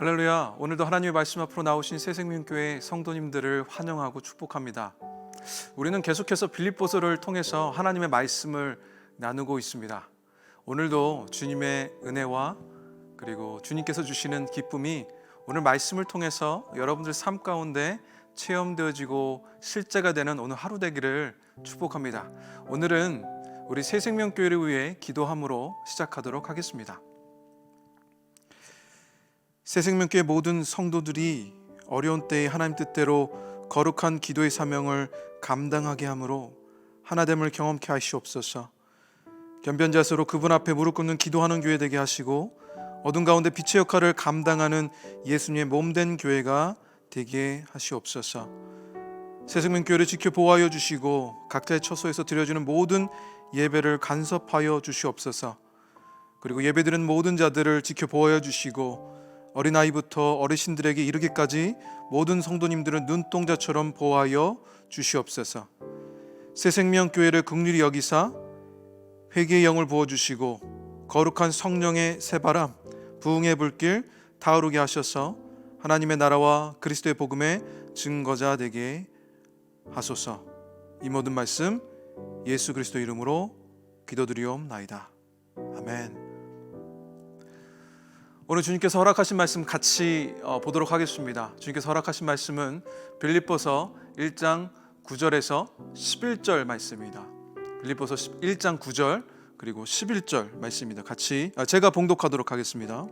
할렐루야. 오늘도 하나님의 말씀 앞으로 나오신 새생명교회 성도님들을 환영하고 축복합니다. 우리는 계속해서 빌립보서를 통해서 하나님의 말씀을 나누고 있습니다. 오늘도 주님의 은혜와 그리고 주님께서 주시는 기쁨이 오늘 말씀을 통해서 여러분들 삶 가운데 체험되어지고 실제가 되는 오늘 하루 되기를 축복합니다. 오늘은 우리 새생명교회를 위해 기도함으로 시작하도록 하겠습니다. 새생명교회 모든 성도들이 어려운 때에 하나님 뜻대로 거룩한 기도의 사명을 감당하게 하므로 하나됨을 경험케 하시옵소서. 견변자세로 그분 앞에 무릎 꿇는 기도하는 교회 되게 하시고 어둠 가운데 빛의 역할을 감당하는 예수님의 몸된 교회가 되게 하시옵소서. 새생명교회를 지켜 보호하여 주시고 각자의 처소에서 드려지는 모든 예배를 간섭하여 주시옵소서. 그리고 예배드리는 모든 자들을 지켜 보호하여 주시고 어린아이부터 어르신들에게 이르기까지 모든 성도님들은 눈동자처럼 보호하여 주시옵소서. 새생명교회를 긍휼히 여기사 회개의 영을 부어주시고 거룩한 성령의 새바람 부흥의 불길 타오르게 하셔서 하나님의 나라와 그리스도의 복음의 증거자 되게 하소서. 이 모든 말씀 예수 그리스도 이름으로 기도드리옵나이다. 아멘. 오늘 주님께서 허락하신 말씀 같이 보도록 하겠습니다. 주님께서 허락하신 말씀은 빌립보서 1장 9절에서 11절 말씀입니다. 빌립보서 1장 9절 그리고 11절 말씀입니다. 같이 제가 봉독하도록 하겠습니다.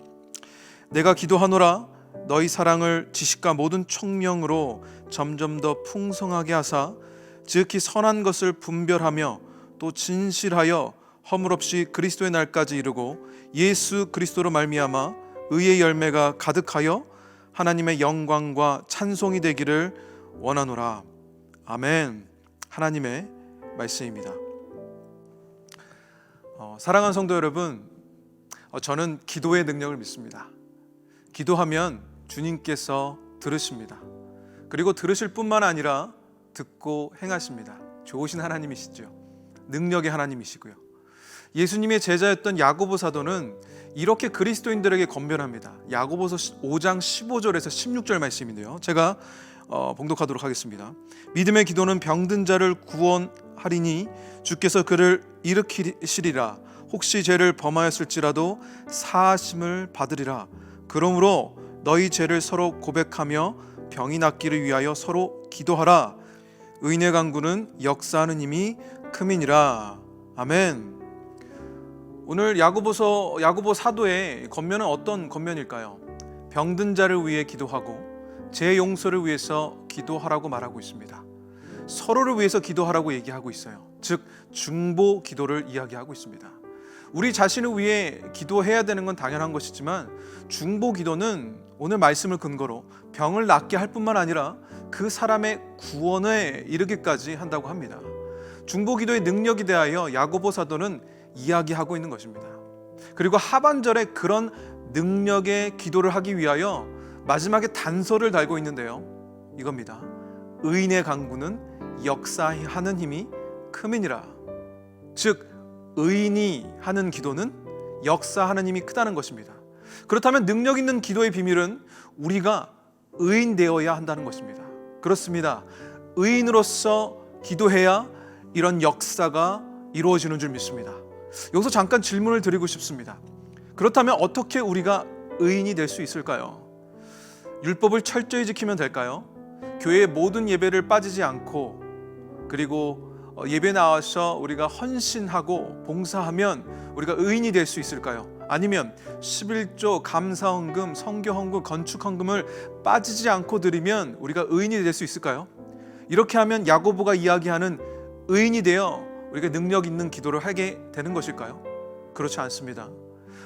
내가 기도하노라 너희 사랑을 지식과 모든 총명으로 점점 더 풍성하게 하사 지극히 선한 것을 분별하며 또 진실하여 허물 없이 그리스도의 날까지 이르고 예수 그리스도로 말미암아 의의 열매가 가득하여 하나님의 영광과 찬송이 되기를 원하노라. 아멘. 하나님의 말씀입니다. 사랑하는 성도 여러분, 저는 기도의 능력을 믿습니다. 기도하면 주님께서 들으십니다. 그리고 들으실 뿐만 아니라 듣고 행하십니다. 좋으신 하나님이시죠. 능력의 하나님이시고요. 예수님의 제자였던 야고보 사도는 이렇게 그리스도인들에게 권면합니다. 야고보서 5장 15절에서 16절 말씀인데요. 제가 봉독하도록 하겠습니다. 믿음의 기도는 병든 자를 구원하리니 주께서 그를 일으키시리라. 혹시 죄를 범하였을지라도 사하심을 받으리라. 그러므로 너희 죄를 서로 고백하며 병이 낫기를 위하여 서로 기도하라. 의인의 간구는 역사하는 힘이 큼이니라. 아멘. 오늘 야고보 사도의 권면은 어떤 권면일까요? 병든 자를 위해 기도하고 죄 용서를 위해서 기도하라고 말하고 있습니다. 서로를 위해서 기도하라고 얘기하고 있어요. 즉 중보 기도를 이야기하고 있습니다. 우리 자신을 위해 기도해야 되는 건 당연한 것이지만 중보 기도는 오늘 말씀을 근거로 병을 낫게 할 뿐만 아니라 그 사람의 구원에 이르기까지 한다고 합니다. 중보 기도의 능력에 대하여 야고보 사도는 이야기하고 있는 것입니다. 그리고 하반절에 그런 능력의 기도를 하기 위하여 마지막에 단서를 달고 있는데요. 이겁니다. 의인의 간구는 역사하는 힘이 큼이니라. 즉 의인이 하는 기도는 역사하는 힘이 크다는 것입니다. 그렇다면 능력 있는 기도의 비밀은 우리가 의인 되어야 한다는 것입니다. 그렇습니다. 의인으로서 기도해야 이런 역사가 이루어지는 줄 믿습니다. 여기서 잠깐 질문을 드리고 싶습니다. 그렇다면 어떻게 우리가 의인이 될 수 있을까요? 율법을 철저히 지키면 될까요? 교회의 모든 예배를 빠지지 않고 그리고 예배 나와서 우리가 헌신하고 봉사하면 우리가 의인이 될 수 있을까요? 아니면 11조 감사헌금, 선교헌금, 건축헌금을 빠지지 않고 드리면 우리가 의인이 될 수 있을까요? 이렇게 하면 야고보가 이야기하는 의인이 되어 우리가 능력 있는 기도를 하게 되는 것일까요? 그렇지 않습니다.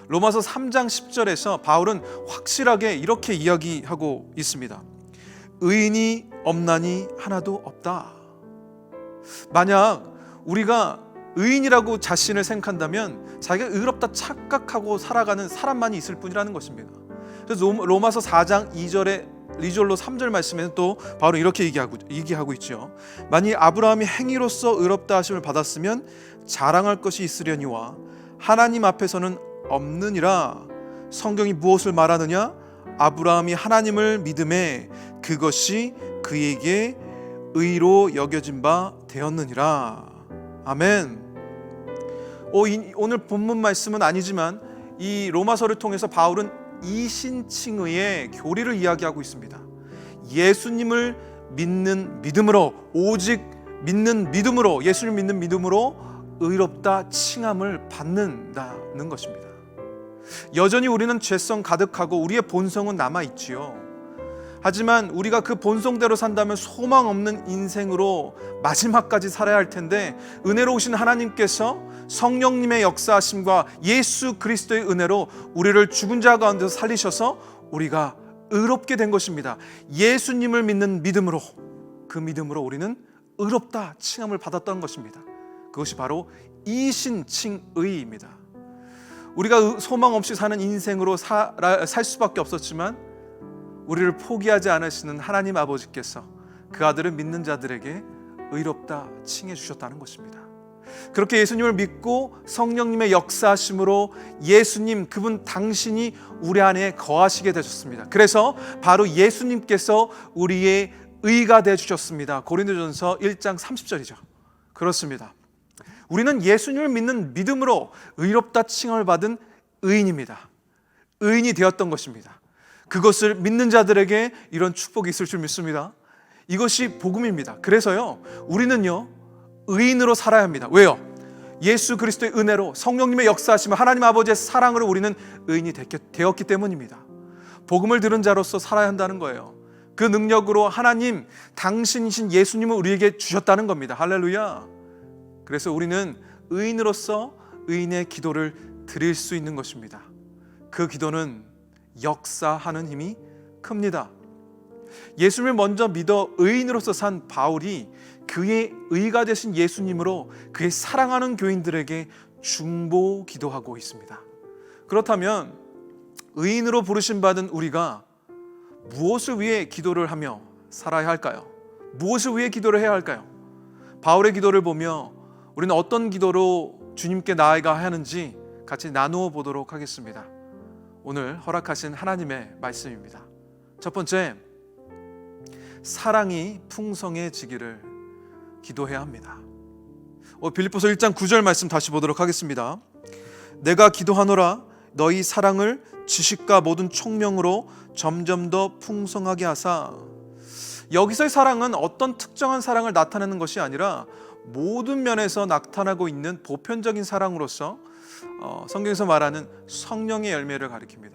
로마서 3장 10절에서 바울은 확실하게 이렇게 이야기하고 있습니다. 의인이 없나니 하나도 없다. 만약 우리가 의인이라고 자신을 생각한다면 자기가 의롭다 착각하고 살아가는 사람만이 있을 뿐이라는 것입니다. 그래서 로마서 4장 2절로 3절 말씀에는 또 바로 이렇게 얘기하고 있죠. 만일 아브라함이 행위로서 의롭다 하심을 받았으면 자랑할 것이 있으려니와 하나님 앞에서는 없느니라. 성경이 무엇을 말하느냐? 아브라함이 하나님을 믿음에 그것이 그에게 의로 여겨진 바 되었느니라. 아멘. 오늘 본문 말씀은 아니지만 이 로마서를 통해서 바울은 이신칭의의 교리를 이야기하고 있습니다. 예수님을 믿는 믿음으로, 오직 믿는 믿음으로, 예수를 믿는 믿음으로 의롭다 칭함을 받는다는 것입니다. 여전히 우리는 죄성 가득하고 우리의 본성은 남아있지요. 하지만 우리가 그 본성대로 산다면 소망 없는 인생으로 마지막까지 살아야 할 텐데, 은혜로우신 하나님께서 성령님의 역사하심과 예수 그리스도의 은혜로 우리를 죽은 자 가운데서 살리셔서 우리가 의롭게 된 것입니다. 예수님을 믿는 믿음으로, 그 믿음으로 우리는 의롭다 칭함을 받았던 것입니다. 그것이 바로 이신칭의입니다. 우리가 소망 없이 사는 인생으로 살 수밖에 없었지만 우리를 포기하지 않으시는 하나님 아버지께서 그 아들을 믿는 자들에게 의롭다 칭해 주셨다는 것입니다. 그렇게 예수님을 믿고 성령님의 역사하심으로 예수님, 그분 당신이 우리 안에 거하시게 되셨습니다. 그래서 바로 예수님께서 우리의 의가 되어주셨습니다. 고린도전서 1장 30절이죠. 그렇습니다. 우리는 예수님을 믿는 믿음으로 의롭다 칭함을 받은 의인입니다. 의인이 되었던 것입니다. 그것을 믿는 자들에게 이런 축복이 있을 줄 믿습니다. 이것이 복음입니다. 그래서요, 우리는요 의인으로 살아야 합니다. 왜요? 예수 그리스도의 은혜로 성령님의 역사하심을, 하나님 아버지의 사랑으로 우리는 의인이 되었기 때문입니다. 복음을 들은 자로서 살아야 한다는 거예요. 그 능력으로 하나님, 당신이신 예수님을 우리에게 주셨다는 겁니다. 할렐루야. 그래서 우리는 의인으로서 의인의 기도를 드릴 수 있는 것입니다. 그 기도는 역사하는 힘이 큽니다. 예수님을 먼저 믿어 의인으로서 산 바울이 그의 의가 되신 예수님으로 그의 사랑하는 교인들에게 중보 기도하고 있습니다. 그렇다면 의인으로 부르심 받은 우리가 무엇을 위해 기도를 하며 살아야 할까요? 무엇을 위해 기도를 해야 할까요? 바울의 기도를 보며 우리는 어떤 기도로 주님께 나아가야 하는지 같이 나누어 보도록 하겠습니다. 오늘 허락하신 하나님의 말씀입니다. 첫 번째, 사랑이 풍성해지기를 기도해야 합니다. 빌립보서 1장 9절 말씀 다시 보도록 하겠습니다. 내가 기도하노라 너희 사랑을 지식과 모든 총명으로 점점 더 풍성하게 하사. 여기서의 사랑은 어떤 특정한 사랑을 나타내는 것이 아니라 모든 면에서 나타나고 있는 보편적인 사랑으로서 성경에서 말하는 성령의 열매를 가리킵니다.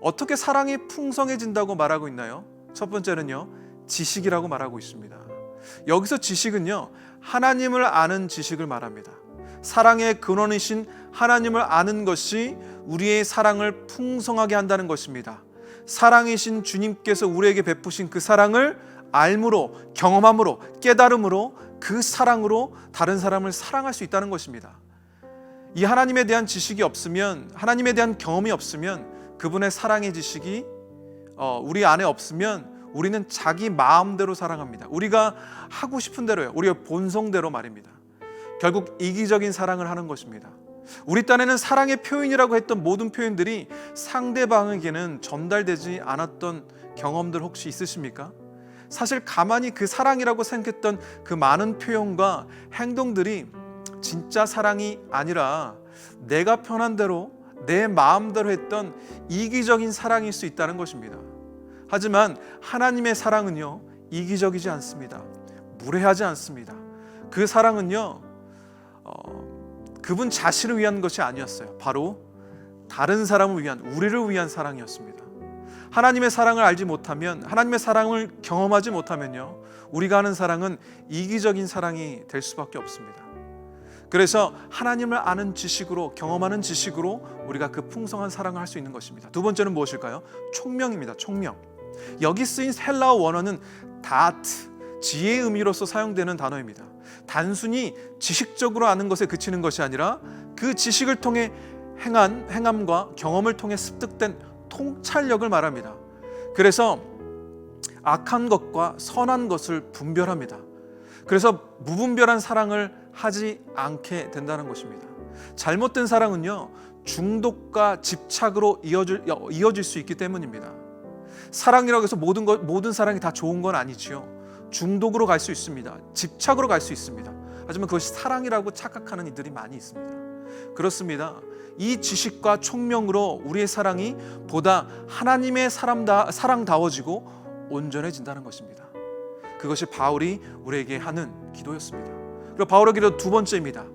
어떻게 사랑이 풍성해진다고 말하고 있나요? 첫 번째는요, 지식이라고 말하고 있습니다. 여기서 지식은요, 하나님을 아는 지식을 말합니다. 사랑의 근원이신 하나님을 아는 것이 우리의 사랑을 풍성하게 한다는 것입니다. 사랑이신 주님께서 우리에게 베푸신 그 사랑을 알므로, 경험함으로, 깨달음으로, 그 사랑으로 다른 사람을 사랑할 수 있다는 것입니다. 이 하나님에 대한 지식이 없으면, 하나님에 대한 경험이 없으면, 그분의 사랑의 지식이 우리 안에 없으면 우리는 자기 마음대로 사랑합니다. 우리가 하고 싶은 대로요, 우리의 본성대로 말입니다. 결국 이기적인 사랑을 하는 것입니다. 우리 딴에는 사랑의 표현이라고 했던 모든 표현들이 상대방에게는 전달되지 않았던 경험들 혹시 있으십니까? 사실 가만히 그 사랑이라고 생각했던 그 많은 표현과 행동들이 진짜 사랑이 아니라 내가 편한 대로, 내 마음대로 했던 이기적인 사랑일 수 있다는 것입니다. 하지만 하나님의 사랑은요, 이기적이지 않습니다. 무례하지 않습니다. 그 사랑은요, 그분 자신을 위한 것이 아니었어요. 바로 다른 사람을 위한, 우리를 위한 사랑이었습니다. 하나님의 사랑을 알지 못하면, 하나님의 사랑을 경험하지 못하면요, 우리가 하는 사랑은 이기적인 사랑이 될 수밖에 없습니다. 그래서 하나님을 아는 지식으로, 경험하는 지식으로 우리가 그 풍성한 사랑을 할 수 있는 것입니다. 두 번째는 무엇일까요? 총명입니다. 총명. 여기 쓰인 헬라어 원어는 다트, 지혜의 의미로서 사용되는 단어입니다. 단순히 지식적으로 아는 것에 그치는 것이 아니라 그 지식을 통해 행한 행함과 경험을 통해 습득된 통찰력을 말합니다. 그래서 악한 것과 선한 것을 분별합니다. 그래서 무분별한 사랑을 하지 않게 된다는 것입니다. 잘못된 사랑은요, 중독과 집착으로 이어질 수 있기 때문입니다. 사랑이라고 해서 모든 사랑이 다 좋은 건 아니지요. 중독으로 갈 수 있습니다. 집착으로 갈 수 있습니다. 하지만 그것이 사랑이라고 착각하는 이들이 많이 있습니다. 그렇습니다. 이 지식과 총명으로 우리의 사랑이 보다 하나님의 사랑다워지고 온전해진다는 것입니다. 그것이 바울이 우리에게 하는 기도였습니다. 그리고 바울의 기도 두 번째입니다.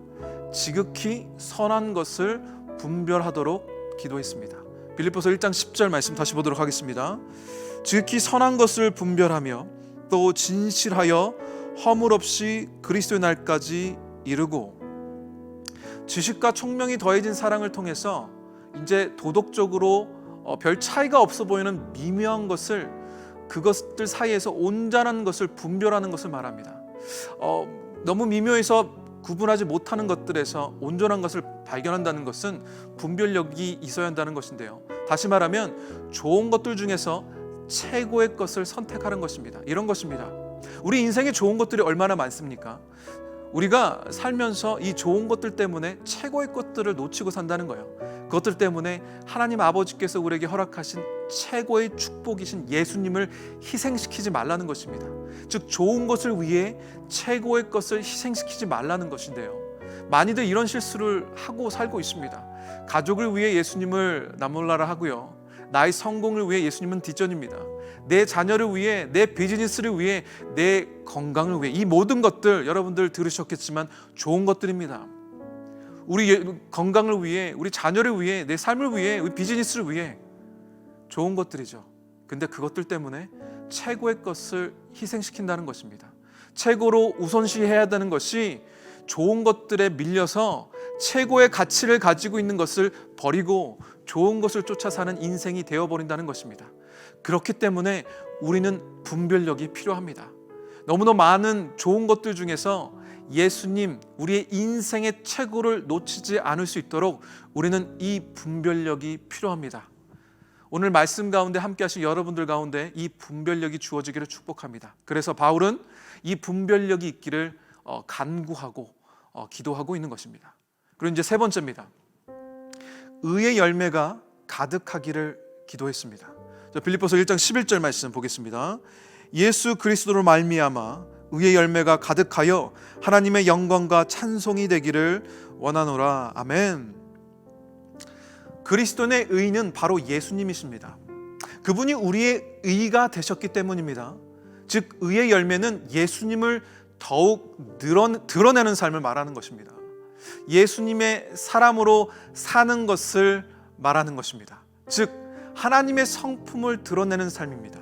지극히 선한 것을 분별하도록 기도했습니다. 빌립보서 1장 10절 말씀 다시 보도록 하겠습니다. 지극히 선한 것을 분별하며 또 진실하여 허물 없이 그리스도의 날까지 이르고, 지식과 총명이 더해진 사랑을 통해서 이제 도덕적으로 별 차이가 없어 보이는 미묘한 것을, 그것들 사이에서 온전한 것을 분별하는 것을 말합니다. 너무 미묘해서 구분하지 못하는 것들에서 온전한 것을 발견한다는 것은 분별력이 있어야 한다는 것인데요. 다시 말하면 좋은 것들 중에서 최고의 것을 선택하는 것입니다. 이런 것입니다. 우리 인생에 좋은 것들이 얼마나 많습니까? 우리가 살면서 이 좋은 것들 때문에 최고의 것들을 놓치고 산다는 거예요. 그것들 때문에 하나님 아버지께서 우리에게 허락하신 최고의 축복이신 예수님을 희생시키지 말라는 것입니다. 즉 좋은 것을 위해 최고의 것을 희생시키지 말라는 것인데요. 많이들 이런 실수를 하고 살고 있습니다. 가족을 위해 예수님을 나몰라라 하고요. 나의 성공을 위해 예수님은 뒷전입니다. 내 자녀를 위해, 내 비즈니스를 위해, 내 건강을 위해, 이 모든 것들 여러분들 들으셨겠지만 좋은 것들입니다. 우리 건강을 위해, 우리 자녀를 위해, 내 삶을 위해, 우리 비즈니스를 위해 좋은 것들이죠. 근데 그것들 때문에 최고의 것을 희생시킨다는 것입니다. 최고로 우선시해야 되는 것이 좋은 것들에 밀려서 최고의 가치를 가지고 있는 것을 버리고 좋은 것을 쫓아 사는 인생이 되어버린다는 것입니다. 그렇기 때문에 우리는 분별력이 필요합니다. 너무나 많은 좋은 것들 중에서 예수님, 우리의 인생의 최고를 놓치지 않을 수 있도록 우리는 이 분별력이 필요합니다. 오늘 말씀 가운데 함께 하신 여러분들 가운데 이 분별력이 주어지기를 축복합니다. 그래서 바울은 이 분별력이 있기를 간구하고 기도하고 있는 것입니다. 그리고 이제 세 번째입니다. 의의 열매가 가득하기를 기도했습니다. 빌립보서 1장 11절 말씀 보겠습니다. 예수 그리스도로 말미암아 의의 열매가 가득하여 하나님의 영광과 찬송이 되기를 원하노라. 아멘. 그리스도의 의는 바로 예수님이십니다. 그분이 우리의 의가 되셨기 때문입니다. 즉 의의 열매는 예수님을 더욱 드러내는 삶을 말하는 것입니다. 예수님의 사람으로 사는 것을 말하는 것입니다. 즉 하나님의 성품을 드러내는 삶입니다.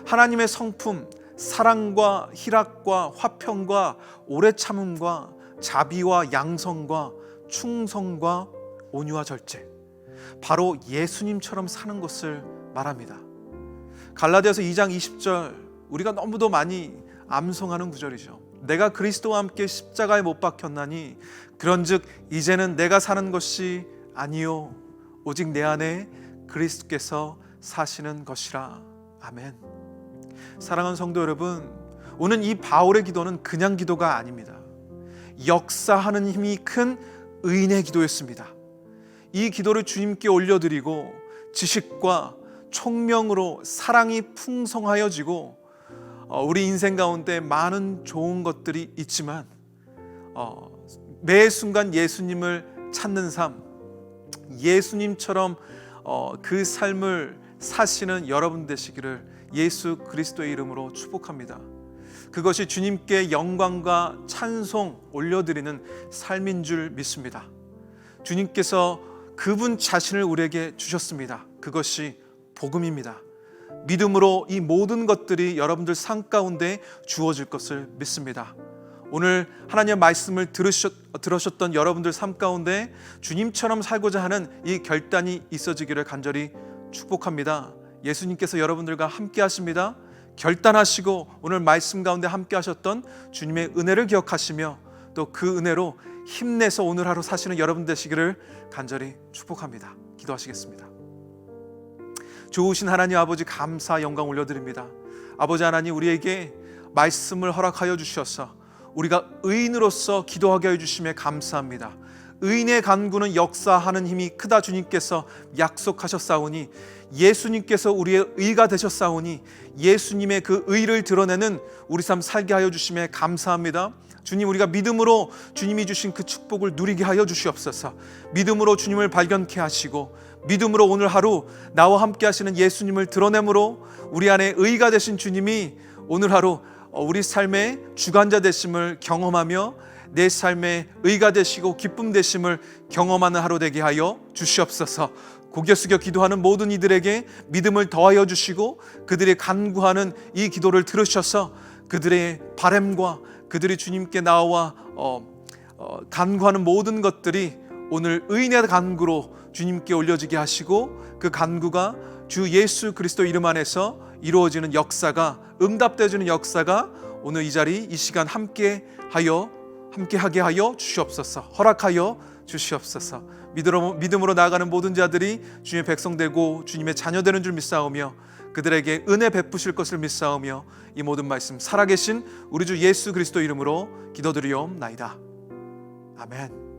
하나님의 성품, 사랑과 희락과 화평과 오래 참음과 자비와 양성과 충성과 온유와 절제, 바로 예수님처럼 사는 것을 말합니다. 갈라디아서 2장 20절, 우리가 너무도 많이 암송하는 구절이죠. 내가 그리스도와 함께 십자가에 못 박혔나니 그런즉 이제는 내가 사는 것이 아니요 오직 내 안에 그리스도께서 사시는 것이라. 아멘. 사랑하는 성도 여러분, 오늘 이 바울의 기도는 그냥 기도가 아닙니다. 역사하는 힘이 큰 의인의 기도였습니다. 이 기도를 주님께 올려드리고 지식과 총명으로 사랑이 풍성하여지고 우리 인생 가운데 많은 좋은 것들이 있지만 매 순간 예수님을 찾는 삶, 예수님처럼 그 삶을 사시는 여러분 되시기를 예수 그리스도의 이름으로 축복합니다. 그것이 주님께 영광과 찬송 올려드리는 삶인 줄 믿습니다. 주님께서 그분 자신을 우리에게 주셨습니다. 그것이 복음입니다. 믿음으로 이 모든 것들이 여러분들 삶 가운데 주어질 것을 믿습니다. 오늘 하나님의 말씀을 들으셨던 여러분들 삶 가운데 주님처럼 살고자 하는 이 결단이 있어지기를 간절히 축복합니다. 예수님께서 여러분들과 함께 하십니다. 결단하시고 오늘 말씀 가운데 함께 하셨던 주님의 은혜를 기억하시며 또 그 은혜로 힘내서 오늘 하루 사시는 여러분 되시기를 간절히 축복합니다. 기도하시겠습니다. 좋으신 하나님 아버지, 감사 영광 올려드립니다. 아버지 하나님, 우리에게 말씀을 허락하여 주셔서 우리가 의인으로서 기도하게 해주심에 감사합니다. 의인의 간구는 역사하는 힘이 크다 주님께서 약속하셨사오니, 예수님께서 우리의 의가 되셨사오니 예수님의 그 의를 드러내는 우리 삶 살게 하여 주심에 감사합니다. 주님, 우리가 믿음으로 주님이 주신 그 축복을 누리게 하여 주시옵소서. 믿음으로 주님을 발견케 하시고, 믿음으로 오늘 하루 나와 함께 하시는 예수님을 드러내므로 우리 안에 의가 되신 주님이 오늘 하루 우리 삶의 주관자 되심을 경험하며 내 삶의 의가 되시고 기쁨 되심을 경험하는 하루 되게 하여 주시옵소서. 고개 숙여 기도하는 모든 이들에게 믿음을 더하여 주시고, 그들의 간구하는 이 기도를 들으셔서 그들의 바람과 그들이 주님께 나와 간구하는 모든 것들이 오늘 의인의 간구로 주님께 올려지게 하시고, 그 간구가 주 예수 그리스도 이름 안에서 이루어지는 역사가, 응답되어지는 역사가 오늘 이 자리 이 시간 함께하게 하여 주시옵소서. 허락하여 주시옵소서. 믿음으로 나아가는 모든 자들이 주님의 백성 되고 주님의 자녀 되는 줄 믿사오며, 그들에게 은혜 베푸실 것을 믿사오며, 이 모든 말씀 살아계신 우리 주 예수 그리스도 이름으로 기도드리옵나이다. 아멘.